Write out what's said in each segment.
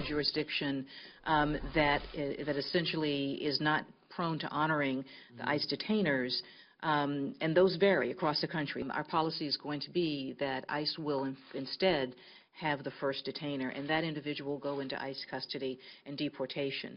jurisdiction that essentially is not prone to honoring the ICE detainers, and those vary across the country. Our policy is going to be that ICE will instead have the first detainer, and that individual will go into ICE custody and deportation.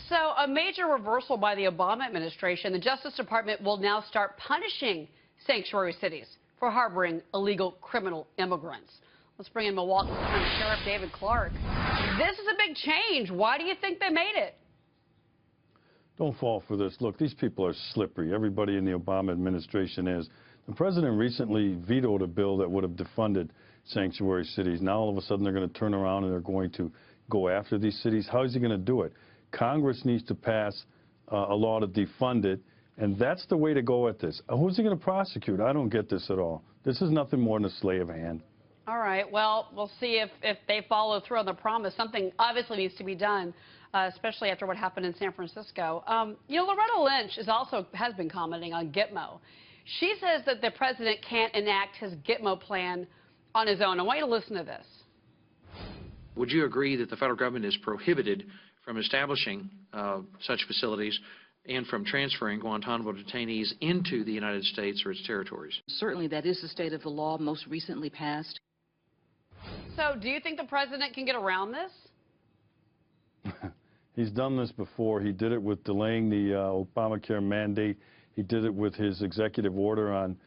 So a major reversal by the Obama administration. The Justice Department will now start punishing sanctuary cities for harboring illegal criminal immigrants. Let's bring in Milwaukee County Sheriff David Clarke. This is a big change. Why do you think they made it? Don't fall for this. Look, these people are slippery. Everybody in the Obama administration is. The president recently vetoed a bill that would have defunded sanctuary cities. Now all of a sudden they're going to turn around and they're going to go after these cities. How is he going to do it? Congress needs to pass a law to defund it, and that's the way to go at this. Who's he going to prosecute? I don't get this at all. This is nothing more than a sleight of hand. All right. Well, we'll see if they follow through on the promise. Something obviously needs to be done, especially after what happened in San Francisco. You know, Loretta Lynch has been commenting on Gitmo. She says that the president can't enact his Gitmo plan on his own. I want you to listen to this. Would you agree that the federal government is prohibited from establishing such facilities and from transferring Guantanamo detainees into the United States or its territories? Certainly, that is the state of the law most recently passed. So do you think the president can get around this? He's done this before. He did it with delaying the Obamacare mandate. He did it with his executive order on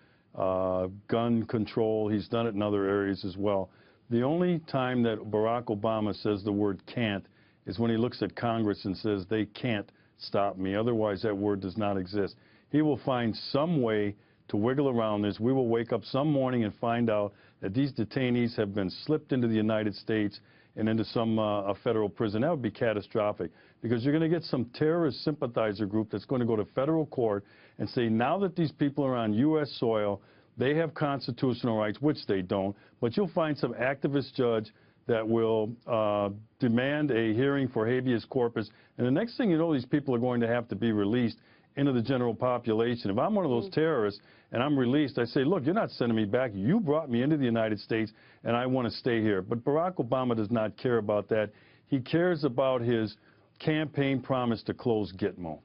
gun control. He's done it in other areas as well. The only time that Barack Obama says the word can't is when he looks at Congress and says they can't stop me. Otherwise, that word does not exist. He will find some way to wiggle around this. We will wake up some morning and find out that these detainees have been slipped into the United States and into some a federal prison. That would be catastrophic, because you're going to get some terrorist sympathizer group that's going to go to federal court and say, now that these people are on U.S. soil, they have constitutional rights, which they don't, but you'll find some activist judge that will demand a hearing for habeas corpus, and the next thing you know, these people are going to have to be released into the general population. If I'm one of those terrorists and I'm released, I say, look, you're not sending me back. You brought me into the United States, and I want to stay here. But Barack Obama does not care about that. He cares about his campaign promise to close Gitmo.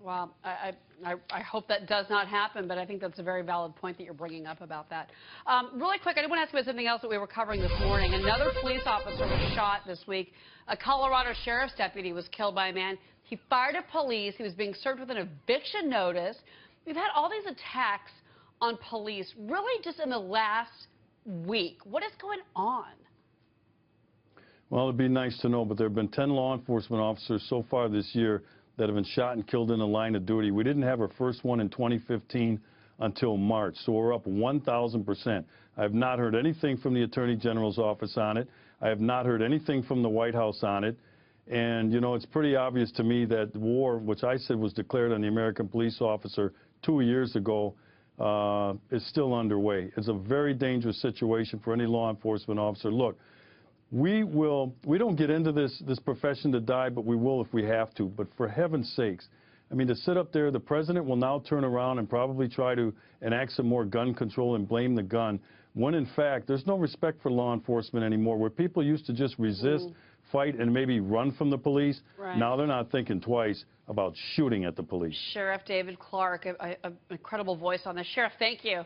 Well, I hope that does not happen, but I think that's a very valid point that you're bringing up about that. Really quick, I did want to ask about something else that we were covering this morning. Another police officer was shot this week. A Colorado sheriff's deputy was killed by a man. He fired at police. He was being served with an eviction notice. We've had all these attacks on police really just in the last week. What is going on? Well, it'd be nice to know, but there have been 10 law enforcement officers so far this year that have been shot and killed in the line of duty. We didn't have our first one in 2015 until March, so we're up 1,000%. I have not heard anything from the Attorney General's office on it. I have not heard anything from the White House on it. And, you know, it's pretty obvious to me that war, which I said was declared on the American police officer 2 years ago, is still underway. It's a very dangerous situation for any law enforcement officer. Look, we don't get into this profession to die, but we will if we have to. But for heaven's sakes, I mean, to sit up there, the president will now turn around and probably try to enact some more gun control and blame the gun, when in fact there's no respect for law enforcement anymore. Where people used to just resist, fight, and maybe run from the police, now they're not thinking twice about shooting at the police. Sheriff David Clarke, an incredible voice on this. Sheriff, thank you.